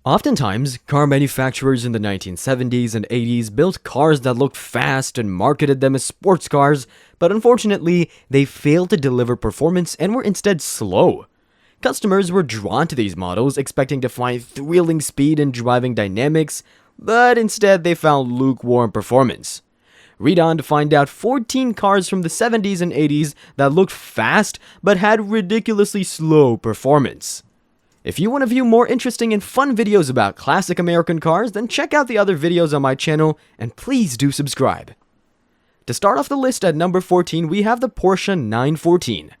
Oftentimes, car manufacturers in the 1970s and 80s built cars that looked fast and marketed them as sports cars, but unfortunately, they failed to deliver performance and were instead slow. Customers were drawn to these models expecting to find thrilling speed and driving dynamics, but instead they found lukewarm performance. Read on to find out 14 cars from the 70s and 80s that looked fast but had ridiculously slow performance. If you want to view more interesting and fun videos about classic American cars, then check out the other videos on my channel, and please do subscribe. To start off the list at number 14, we have the Porsche 914.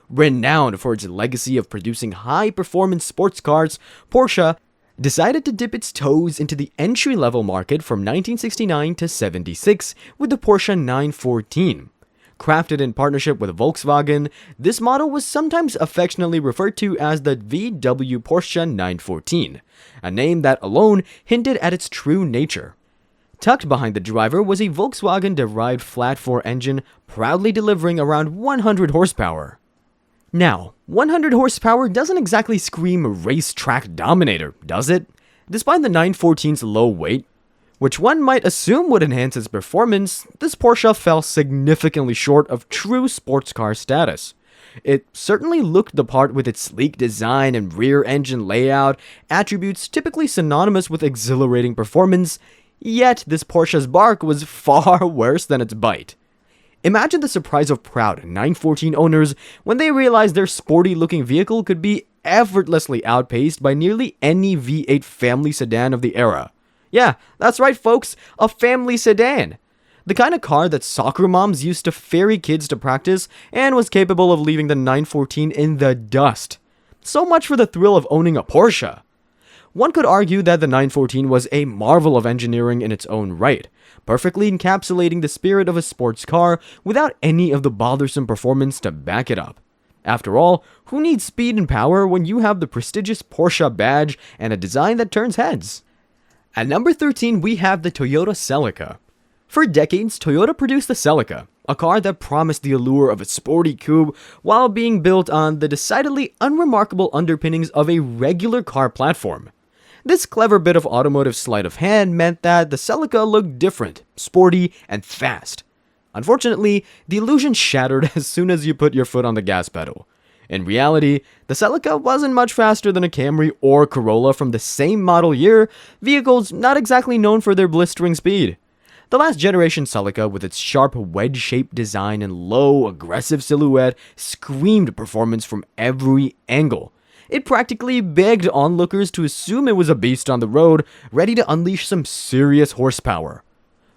Renowned for its legacy of producing high-performance sports cars, Porsche decided to dip its toes into the entry-level market from 1969 to 76 with the Porsche 914. Crafted in partnership with Volkswagen, this model was sometimes affectionately referred to as the VW Porsche 914, a name that alone hinted at its true nature. Tucked behind the driver was a Volkswagen-derived flat-4 engine, proudly delivering around 100 horsepower. Now, 100 horsepower doesn't exactly scream racetrack dominator, does it? Despite the 914's low weight, which one might assume would enhance its performance, this Porsche fell significantly short of true sports car status. It certainly looked the part with its sleek design and rear engine layout, attributes typically synonymous with exhilarating performance, yet this Porsche's bark was far worse than its bite. Imagine the surprise of proud 914 owners when they realized their sporty-looking vehicle could be effortlessly outpaced by nearly any V8 family sedan of the era. Yeah, that's right folks, a family sedan. The kind of car that soccer moms used to ferry kids to practice and was capable of leaving the 914 in the dust. So much for the thrill of owning a Porsche. One could argue that the 914 was a marvel of engineering in its own right, perfectly encapsulating the spirit of a sports car without any of the bothersome performance to back it up. After all, who needs speed and power when you have the prestigious Porsche badge and a design that turns heads? At number 13, we have the Toyota Celica. For decades, Toyota produced the Celica, a car that promised the allure of a sporty coupe while being built on the decidedly unremarkable underpinnings of a regular car platform. This clever bit of automotive sleight of hand meant that the Celica looked different, sporty, and fast. Unfortunately, the illusion shattered as soon as you put your foot on the gas pedal. In reality, the Celica wasn't much faster than a Camry or Corolla from the same model year, vehicles not exactly known for their blistering speed. The last generation Celica, with its sharp wedge-shaped design and low, aggressive silhouette, screamed performance from every angle. It practically begged onlookers to assume it was a beast on the road, ready to unleash some serious horsepower.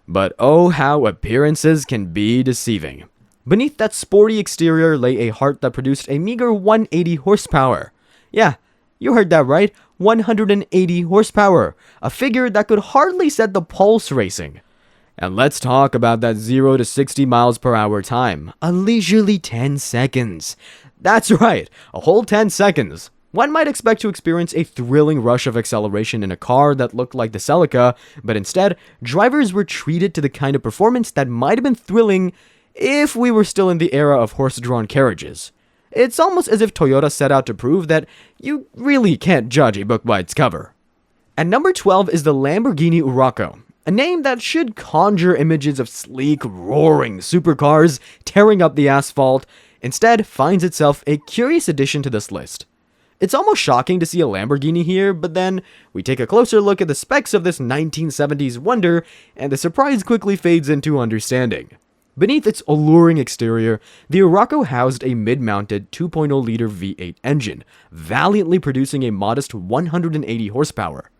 But oh how appearances can be deceiving. Beneath that sporty exterior lay a heart that produced a meager 180 horsepower. Yeah, you heard that right, 180 horsepower, a figure that could hardly set the pulse racing. And let's talk about that 0 to 60 miles per hour time, a leisurely 10 seconds. That's right, a whole 10 seconds. One might expect to experience a thrilling rush of acceleration in a car that looked like the Celica, but instead, drivers were treated to the kind of performance that might have been thrilling if we were still in the era of horse-drawn carriages. It's almost as if Toyota set out to prove that you really can't judge a book by its cover. At number 12 is the Lamborghini Urraco, a name that should conjure images of sleek, roaring supercars tearing up the asphalt, instead finds itself a curious addition to this list. It's almost shocking to see a Lamborghini here, but then we take a closer look at the specs of this 1970s wonder, and the surprise quickly fades into understanding. Beneath its alluring exterior, the Urraco housed a mid-mounted 2.0-liter V8 engine, valiantly producing a modest 180 horsepower.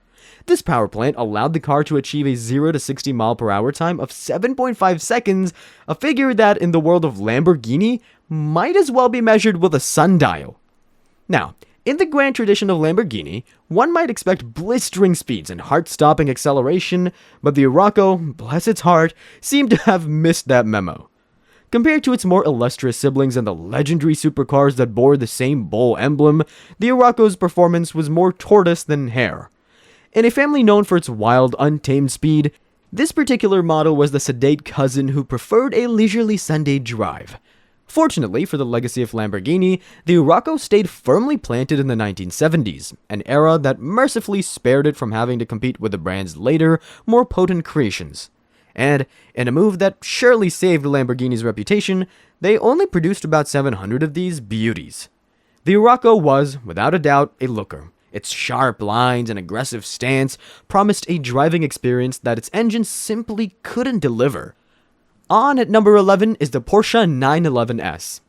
This power plant allowed the car to achieve a 0 to 60 mile per hour time of 7.5 seconds, a figure that in the world of Lamborghini might as well be measured with a sundial. Now, in the grand tradition of Lamborghini, one might expect blistering speeds and heart-stopping acceleration, but the Urraco, bless its heart, seemed to have missed that memo. Compared to its more illustrious siblings and the legendary supercars that bore the same bull emblem, the Urraco's performance was more tortoise than hare. In a family known for its wild, untamed speed, this particular model was the sedate cousin who preferred a leisurely Sunday drive. Fortunately for the legacy of Lamborghini, the Urraco stayed firmly planted in the 1970s, an era that mercifully spared it from having to compete with the brand's later, more potent creations. And in a move that surely saved Lamborghini's reputation, they only produced about 700 of these beauties. The Urraco was, without a doubt, a looker. Its sharp lines and aggressive stance promised a driving experience that its engine simply couldn't deliver. On at number 11 is the Porsche 911S.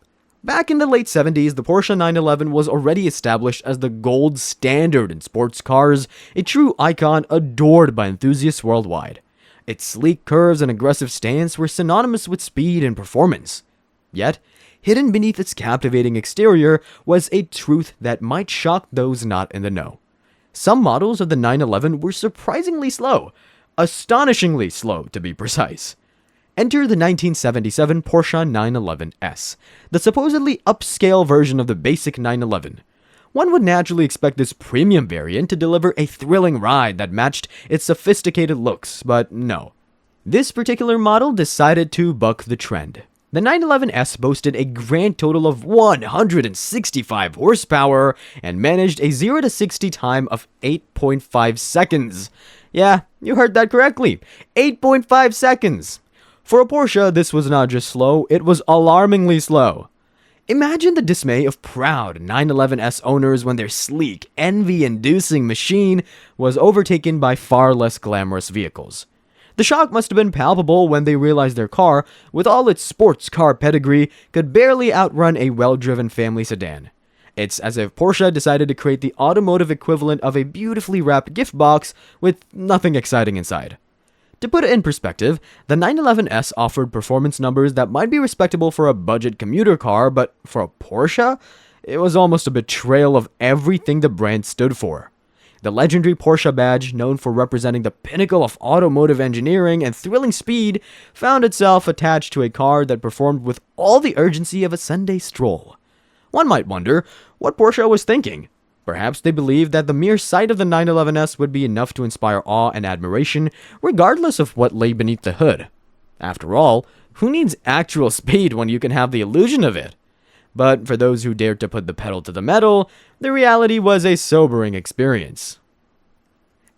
Back in the late 70s, the Porsche 911 was already established as the gold standard in sports cars, a true icon adored by enthusiasts worldwide. Its sleek curves and aggressive stance were synonymous with speed and performance. Yet, hidden beneath its captivating exterior was a truth that might shock those not in the know. Some models of the 911 were surprisingly slow, astonishingly slow to be precise. Enter the 1977 Porsche 911S, the supposedly upscale version of the basic 911. One would naturally expect this premium variant to deliver a thrilling ride that matched its sophisticated looks, but no. This particular model decided to buck the trend. The 911S boasted a grand total of 165 horsepower and managed a 0 to 60 time of 8.5 seconds. Yeah, you heard that correctly. 8.5 seconds. For a Porsche, this was not just slow, it was alarmingly slow. Imagine the dismay of proud 911S owners when their sleek, envy-inducing machine was overtaken by far less glamorous vehicles. The shock must have been palpable when they realized their car, with all its sports car pedigree, could barely outrun a well-driven family sedan. It's as if Porsche decided to create the automotive equivalent of a beautifully wrapped gift box with nothing exciting inside. To put it in perspective, the 911S offered performance numbers that might be respectable for a budget commuter car, but for a Porsche, it was almost a betrayal of everything the brand stood for. The legendary Porsche badge, known for representing the pinnacle of automotive engineering and thrilling speed, found itself attached to a car that performed with all the urgency of a Sunday stroll. One might wonder what Porsche was thinking. Perhaps they believed that the mere sight of the 911S would be enough to inspire awe and admiration, regardless of what lay beneath the hood. After all, who needs actual speed when you can have the illusion of it? But for those who dared to put the pedal to the metal, the reality was a sobering experience.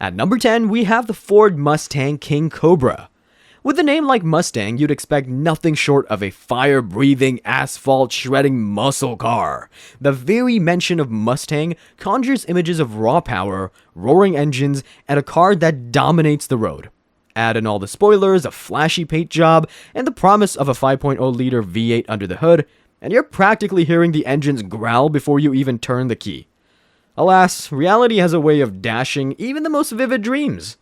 At number 10, we have the Ford Mustang King Cobra. With a name like Mustang, you'd expect nothing short of a fire-breathing, asphalt-shredding muscle car. The very mention of Mustang conjures images of raw power, roaring engines, and a car that dominates the road. Add in all the spoilers, a flashy paint job, and the promise of a 5.0-liter V8 under the hood, and you're practically hearing the engines growl before you even turn the key. Alas, reality has a way of dashing even the most vivid dreams.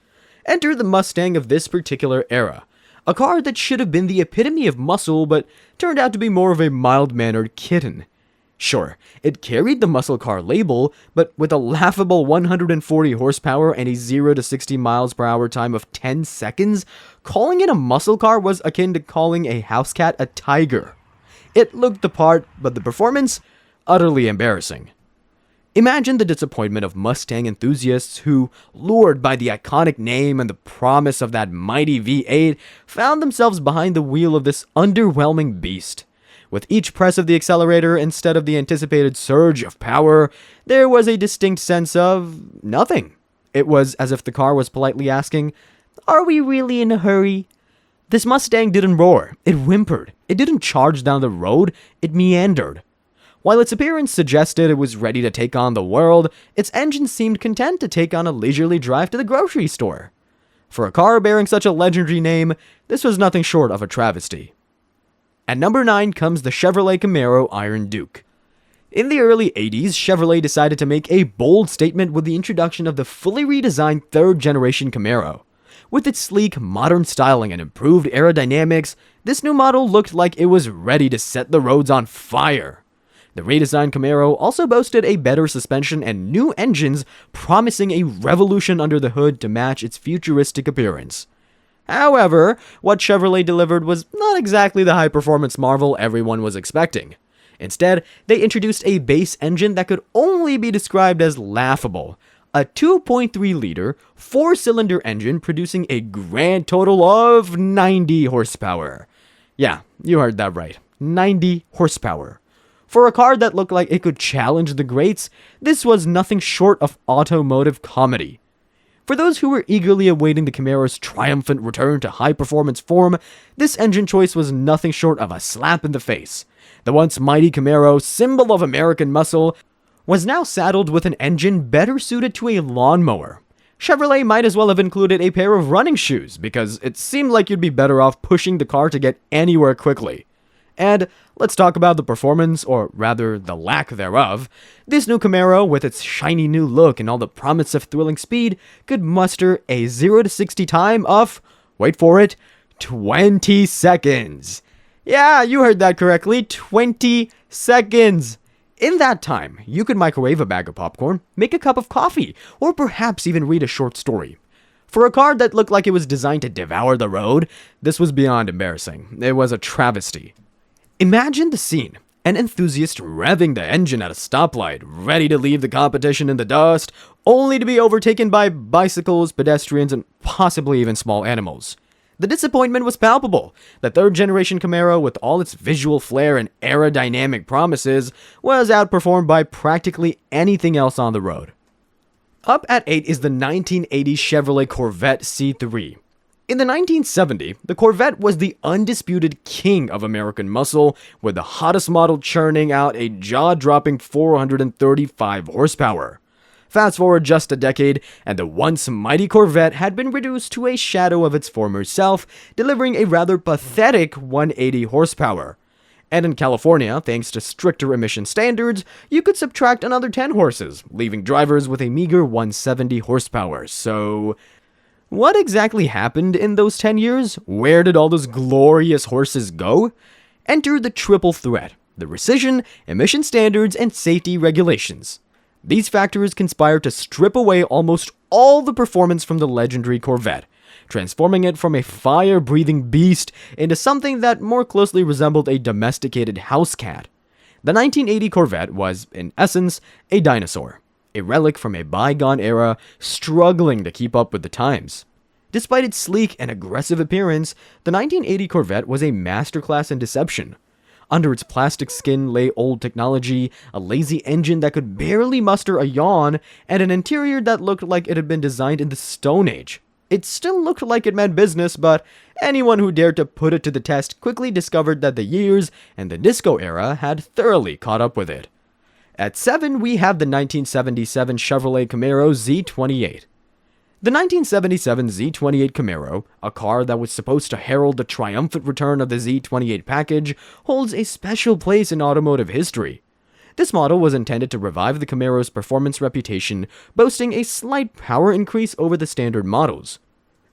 Enter the Mustang of this particular era, a car that should have been the epitome of muscle but turned out to be more of a mild-mannered kitten. Sure, it carried the muscle car label, but with a laughable 140 horsepower and a 0 to 60 miles per hour time of 10 seconds, calling it a muscle car was akin to calling a house cat a tiger. It looked the part, but the performance, utterly embarrassing. Imagine the disappointment of Mustang enthusiasts who, lured by the iconic name and the promise of that mighty V8, found themselves behind the wheel of this underwhelming beast. With each press of the accelerator, instead of the anticipated surge of power, there was a distinct sense of nothing. It was as if the car was politely asking, "Are we really in a hurry?" This Mustang didn't roar, it whimpered. It didn't charge down the road, it meandered. While its appearance suggested it was ready to take on the world, its engine seemed content to take on a leisurely drive to the grocery store. For a car bearing such a legendary name, this was nothing short of a travesty. At number 9 comes the Chevrolet Camaro Iron Duke. In the early 80s, Chevrolet decided to make a bold statement with the introduction of the fully redesigned third-generation Camaro. With its sleek, modern styling and improved aerodynamics, this new model looked like it was ready to set the roads on fire. The redesigned Camaro also boasted a better suspension and new engines, promising a revolution under the hood to match its futuristic appearance. However, what Chevrolet delivered was not exactly the high-performance marvel everyone was expecting. Instead, they introduced a base engine that could only be described as laughable. A 2.3-liter, 4-cylinder engine producing a grand total of 90 horsepower. Yeah, you heard that right. 90 horsepower. For a car that looked like it could challenge the greats, this was nothing short of automotive comedy. For those who were eagerly awaiting the Camaro's triumphant return to high-performance form, this engine choice was nothing short of a slap in the face. The once mighty Camaro, symbol of American muscle, was now saddled with an engine better suited to a lawnmower. Chevrolet might as well have included a pair of running shoes, because it seemed like you'd be better off pushing the car to get anywhere quickly. And let's talk about the performance, or rather the lack thereof. This new Camaro, with its shiny new look and all the promise of thrilling speed, could muster a 0 to 60 time of, wait for it, 20 seconds. Yeah, you heard that correctly, 20 seconds. In that time, you could microwave a bag of popcorn, make a cup of coffee, or perhaps even read a short story. For a car that looked like it was designed to devour the road, this was beyond embarrassing. It was a travesty. Imagine the scene. An enthusiast revving the engine at a stoplight, ready to leave the competition in the dust, only to be overtaken by bicycles, pedestrians, and possibly even small animals. The disappointment was palpable. The third-generation Camaro, with all its visual flair and aerodynamic promises, was outperformed by practically anything else on the road. Up at 8 is the 1980 Chevrolet Corvette C3. In the 1970s, the Corvette was the undisputed king of American muscle, with the hottest model churning out a jaw-dropping 435 horsepower. Fast forward just a decade, and the once mighty Corvette had been reduced to a shadow of its former self, delivering a rather pathetic 180 horsepower. And in California, thanks to stricter emission standards, you could subtract another 10 horses, leaving drivers with a meager 170 horsepower. So, what exactly happened in those 10 years? Where did all those glorious horses go? Enter the triple threat: the rescission, emission standards, and safety regulations. These factors conspired to strip away almost all the performance from the legendary Corvette, transforming it from a fire-breathing beast into something that more closely resembled a domesticated house cat. The 1980 Corvette was, in essence, a dinosaur, a relic from a bygone era struggling to keep up with the times. Despite its sleek and aggressive appearance, the 1980 Corvette was a masterclass in deception. Under its plastic skin lay old technology, a lazy engine that could barely muster a yawn, and an interior that looked like it had been designed in the Stone Age. It still looked like it meant business, but anyone who dared to put it to the test quickly discovered that the years and the disco era had thoroughly caught up with it. At 7, we have the 1977 Chevrolet Camaro Z28. The 1977 Z28 Camaro, a car that was supposed to herald the triumphant return of the Z28 package, holds a special place in automotive history. This model was intended to revive the Camaro's performance reputation, boasting a slight power increase over the standard models.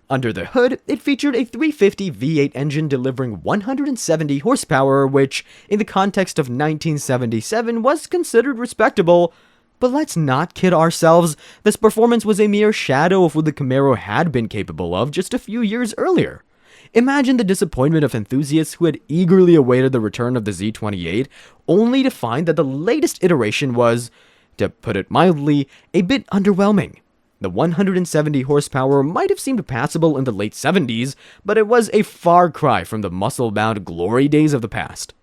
Under the hood, it featured a 350 V8 engine delivering 170 horsepower, which, in the context of 1977, was considered respectable. But let's not kid ourselves, this performance was a mere shadow of what the Camaro had been capable of just a few years earlier. Imagine the disappointment of enthusiasts who had eagerly awaited the return of the Z28, only to find that the latest iteration was, to put it mildly, a bit underwhelming. The 170 horsepower might have seemed passable in the late 70s, but it was a far cry from the muscle-bound glory days of the past.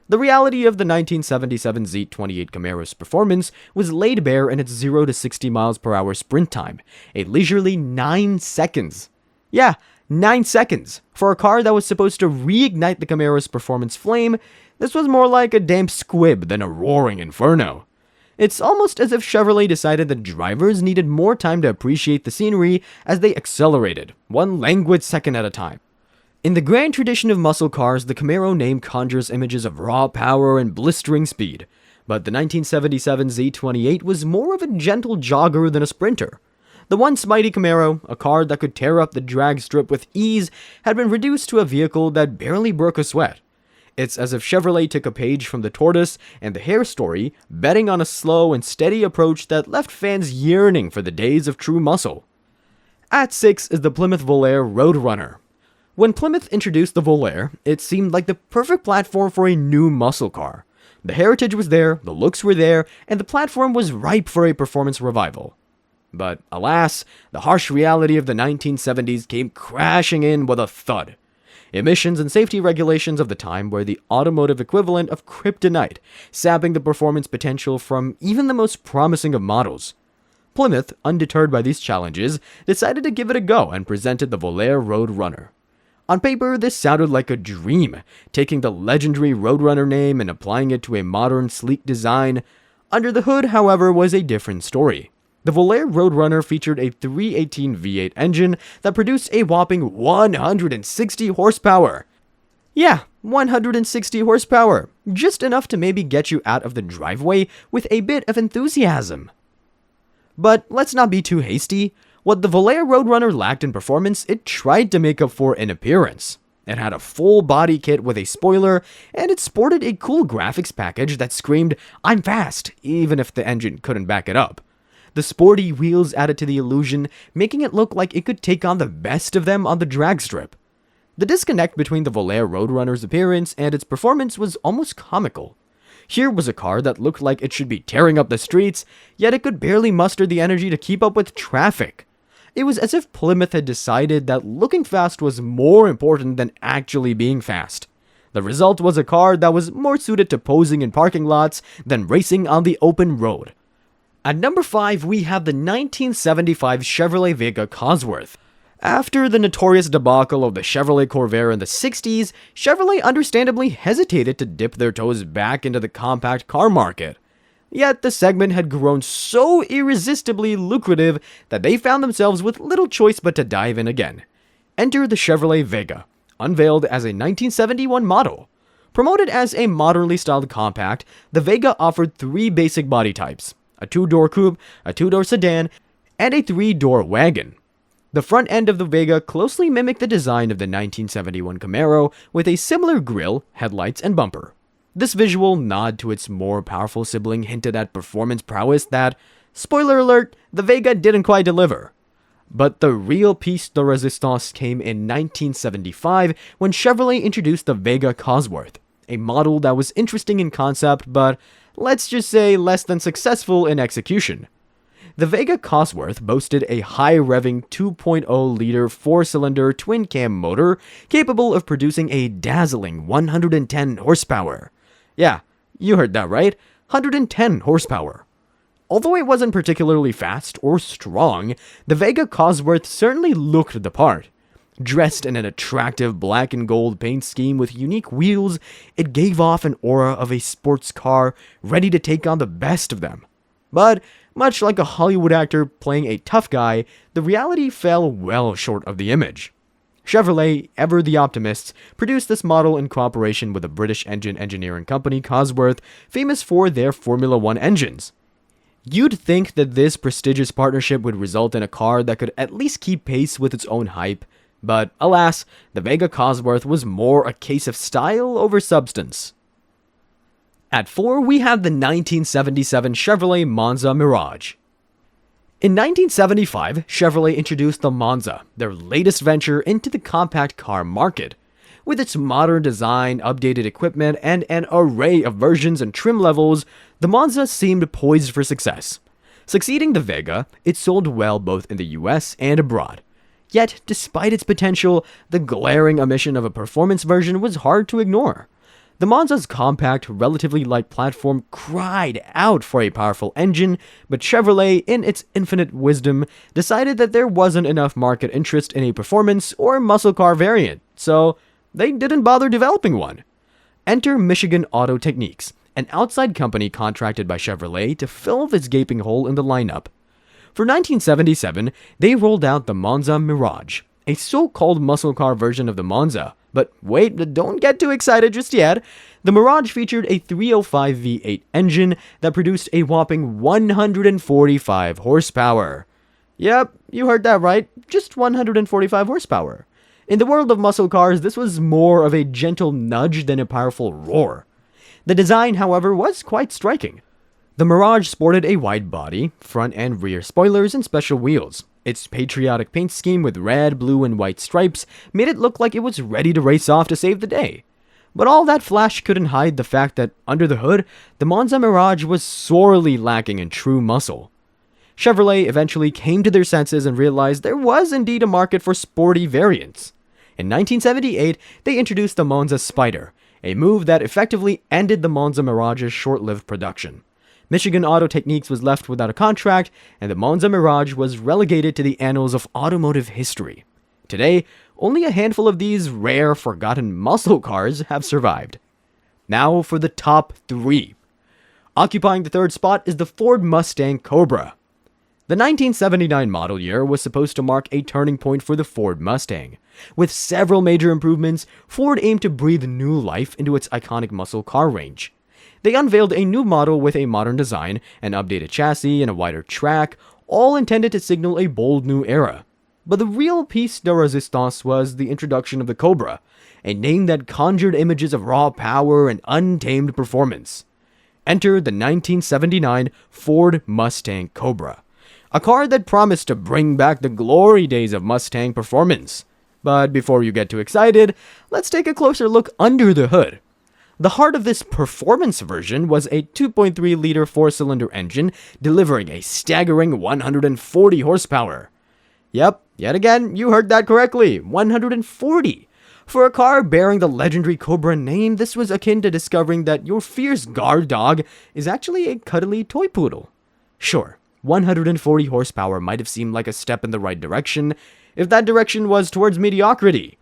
The reality of the 1977 Z28 Camaro's performance was laid bare in its 0 to 60 miles per hour sprint time, a leisurely 9 seconds. Yeah, 9 seconds. For a car that was supposed to reignite the Camaro's performance flame, this was more like a damp squib than a roaring inferno. It's almost as if Chevrolet decided that drivers needed more time to appreciate the scenery as they accelerated, one languid second at a time. In the grand tradition of muscle cars, the Camaro name conjures images of raw power and blistering speed, but the 1977 Z28 was more of a gentle jogger than a sprinter. The once mighty Camaro, a car that could tear up the drag strip with ease, had been reduced to a vehicle that barely broke a sweat. It's as if Chevrolet took a page from the tortoise and the hare story, betting on a slow and steady approach that left fans yearning for the days of true muscle. At 6 is the Plymouth Volare Roadrunner. When Plymouth introduced the Volare, it seemed like the perfect platform for a new muscle car. The heritage was there, the looks were there, and the platform was ripe for a performance revival. But alas, the harsh reality of the 1970s came crashing in with a thud. Emissions and safety regulations of the time were the automotive equivalent of kryptonite, sapping the performance potential from even the most promising of models. Plymouth, undeterred by these challenges, decided to give it a go and presented the Volare Roadrunner. On paper, this sounded like a dream, taking the legendary Roadrunner name and applying it to a modern, sleek design. Under the hood, however, was a different story. The Volare Roadrunner featured a 318 V8 engine that produced a whopping 160 horsepower. Yeah, 160 horsepower, just enough to maybe get you out of the driveway with a bit of enthusiasm. But let's not be too hasty. What the Volare Roadrunner lacked in performance, it tried to make up for in appearance. It had a full body kit with a spoiler, and it sported a cool graphics package that screamed, "I'm fast," even if the engine couldn't back it up. The sporty wheels added to the illusion, making it look like it could take on the best of them on the drag strip. The disconnect between the Volare Roadrunner's appearance and its performance was almost comical. Here was a car that looked like it should be tearing up the streets, yet it could barely muster the energy to keep up with traffic. It was as if Plymouth had decided that looking fast was more important than actually being fast. The result was a car that was more suited to posing in parking lots than racing on the open road. At number 5, we have the 1975 Chevrolet Vega Cosworth. After the notorious debacle of the Chevrolet Corvair in the 60s, Chevrolet understandably hesitated to dip their toes back into the compact car market. Yet the segment had grown so irresistibly lucrative that they found themselves with little choice but to dive in again. Enter the Chevrolet Vega, unveiled as a 1971 model. Promoted as a modernly styled compact, the Vega offered 3 basic body types: a 2-door coupe, a 2-door sedan, and a 3-door wagon. The front end of the Vega closely mimicked the design of the 1971 Camaro, with a similar grille, headlights, and bumper. This visual nod to its more powerful sibling hinted at performance prowess that, spoiler alert, the Vega didn't quite deliver. But the real piece de resistance came in 1975 when Chevrolet introduced the Vega Cosworth, a model that was interesting in concept but, let's just say, less than successful in execution. The Vega Cosworth boasted a high-revving 2.0-liter 4-cylinder twin-cam motor capable of producing a dazzling 110 horsepower. Yeah, you heard that right, 110 horsepower. Although it wasn't particularly fast or strong, the Vega Cosworth certainly looked the part. Dressed in an attractive black and gold paint scheme with unique wheels, it gave off an aura of a sports car ready to take on the best of them. But, much like a Hollywood actor playing a tough guy, the reality fell well short of the image. Chevrolet, ever the optimists, produced this model in cooperation with the British engine engineering company Cosworth, famous for their Formula One engines. You'd think that this prestigious partnership would result in a car that could at least keep pace with its own hype, but alas, the Vega Cosworth was more a case of style over substance. At 4, we have the 1977 Chevrolet Monza Mirage. In 1975, Chevrolet introduced the Monza, their latest venture into the compact car market. With its modern design, updated equipment, and an array of versions and trim levels, the Monza seemed poised for success. Succeeding the Vega, it sold well both in the US and abroad. Yet, despite its potential, the glaring omission of a performance version was hard to ignore. The Monza's compact, relatively light platform cried out for a powerful engine, but Chevrolet, in its infinite wisdom, decided that there wasn't enough market interest in a performance or muscle car variant, so they didn't bother developing one. Enter Michigan Auto Techniques, an outside company contracted by Chevrolet to fill this gaping hole in the lineup. For 1977, they rolled out the Monza Mirage, a so-called muscle car version of the Monza. But wait, don't get too excited just yet. The Mirage featured a 305 V8 engine that produced a whopping 145 horsepower. Yep, you heard that right, just 145 horsepower. In the world of muscle cars, this was more of a gentle nudge than a powerful roar. The design, however, was quite striking. The Mirage sported a wide body, front and rear spoilers, and special wheels. Its patriotic paint scheme with red, blue, and white stripes made it look like it was ready to race off to save the day. But all that flash couldn't hide the fact that, under the hood, the Monza Mirage was sorely lacking in true muscle. Chevrolet eventually came to their senses and realized there was indeed a market for sporty variants. In 1978, they introduced the Monza Spider, a move that effectively ended the Monza Mirage's short-lived production. Michigan Auto Techniques was left without a contract, and the Monza Mirage was relegated to the annals of automotive history. Today, only a handful of these rare, forgotten muscle cars have survived. Now for the top 3. Occupying the 3rd spot is the Ford Mustang Cobra. The 1979 model year was supposed to mark a turning point for the Ford Mustang. With several major improvements, Ford aimed to breathe new life into its iconic muscle car range. They unveiled a new model with a modern design, an updated chassis, and a wider track, all intended to signal a bold new era. But the real piece de resistance was the introduction of the Cobra, a name that conjured images of raw power and untamed performance. Enter the 1979 Ford Mustang Cobra, a car that promised to bring back the glory days of Mustang performance. But before you get too excited, let's take a closer look under the hood. The heart of this performance version was a 2.3-liter 4-cylinder engine delivering a staggering 140 horsepower. Yep, yet again, you heard that correctly, 140. For a car bearing the legendary Cobra name, this was akin to discovering that your fierce guard dog is actually a cuddly toy poodle. Sure, 140 horsepower might have seemed like a step in the right direction, if that direction was towards mediocrity.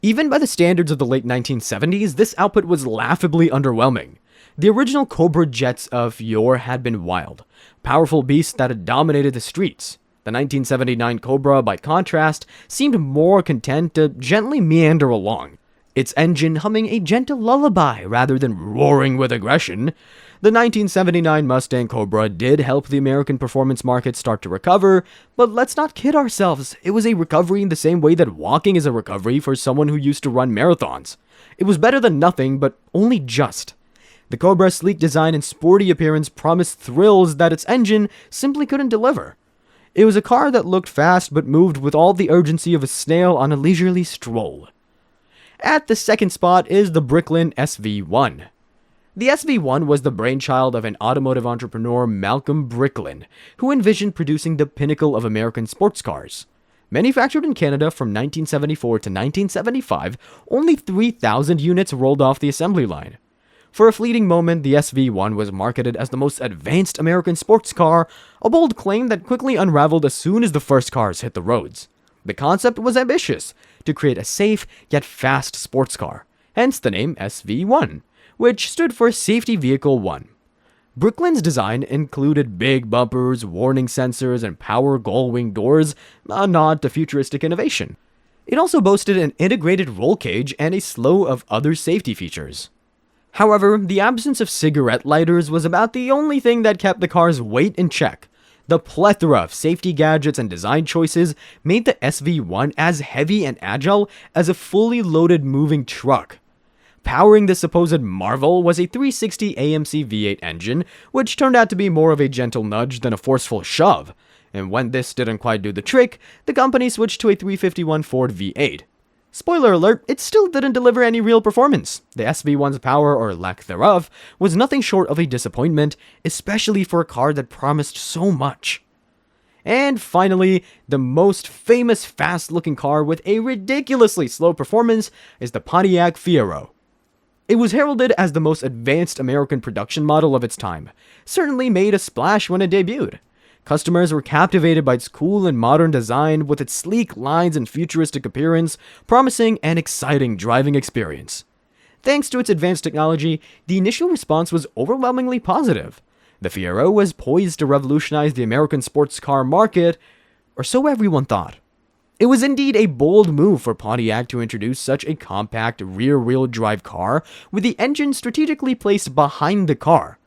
Even by the standards of the late 1970s, this output was laughably underwhelming. The original Cobra jets of yore had been wild, powerful beasts that had dominated the streets. The 1979 Cobra, by contrast, seemed more content to gently meander along, its engine humming a gentle lullaby rather than roaring with aggression. The 1979 Mustang Cobra did help the American performance market start to recover, but let's not kid ourselves, it was a recovery in the same way that walking is a recovery for someone who used to run marathons. It was better than nothing, but only just. The Cobra's sleek design and sporty appearance promised thrills that its engine simply couldn't deliver. It was a car that looked fast but moved with all the urgency of a snail on a leisurely stroll. At the 2nd spot is the Bricklin SV1. The SV1 was the brainchild of an automotive entrepreneur, Malcolm Bricklin, who envisioned producing the pinnacle of American sports cars. Manufactured in Canada from 1974 to 1975, only 3,000 units rolled off the assembly line. For a fleeting moment, the SV1 was marketed as the most advanced American sports car, a bold claim that quickly unraveled as soon as the first cars hit the roads. The concept was ambitious, to create a safe yet fast sports car, hence the name SV1, which stood for Safety Vehicle 1. Bricklin's design included big bumpers, warning sensors, and power gull-wing doors, a nod to futuristic innovation. It also boasted an integrated roll cage and a slew of other safety features. However, the absence of cigarette lighters was about the only thing that kept the car's weight in check. The plethora of safety gadgets and design choices made the SV1 as heavy and agile as a fully loaded moving truck. Powering the supposed marvel was a 360 AMC V8 engine, which turned out to be more of a gentle nudge than a forceful shove. And when this didn't quite do the trick, the company switched to a 351 Ford V8. Spoiler alert, it still didn't deliver any real performance. The SV1's power, or lack thereof, was nothing short of a disappointment, especially for a car that promised so much. And finally, the most famous fast-looking car with a ridiculously slow performance is the Pontiac Fiero. It was heralded as the most advanced American production model of its time, certainly made a splash when it debuted. Customers were captivated by its cool and modern design with its sleek lines and futuristic appearance, promising an exciting driving experience. Thanks to its advanced technology, the initial response was overwhelmingly positive. The Fiero was poised to revolutionize the American sports car market, or so everyone thought. It was indeed a bold move for Pontiac to introduce such a compact rear-wheel drive car with the engine strategically placed behind the car.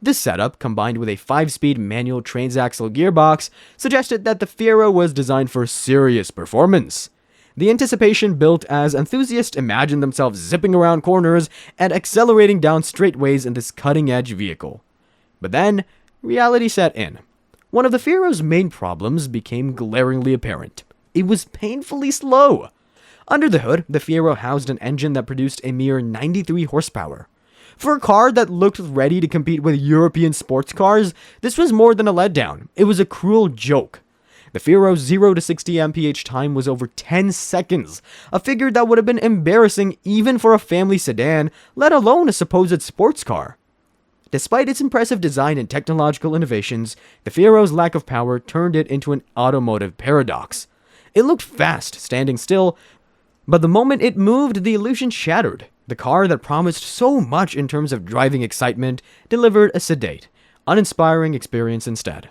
This setup, combined with a 5-speed manual transaxle gearbox, suggested that the Fiero was designed for serious performance. The anticipation built as enthusiasts imagined themselves zipping around corners and accelerating down straightaways in this cutting-edge vehicle. But then, reality set in. One of the Fiero's main problems became glaringly apparent. It was painfully slow. Under the hood, the Fiero housed an engine that produced a mere 93 horsepower. For a car that looked ready to compete with European sports cars, this was more than a letdown. It was a cruel joke. The Fioro's 0 to 60 mph time was over 10 seconds, a figure that would have been embarrassing even for a family sedan, let alone a supposed sports car. Despite its impressive design and technological innovations, the Fioro's lack of power turned it into an automotive paradox. It looked fast, standing still, but the moment it moved, the illusion shattered. The car that promised so much in terms of driving excitement delivered a sedate, uninspiring experience instead.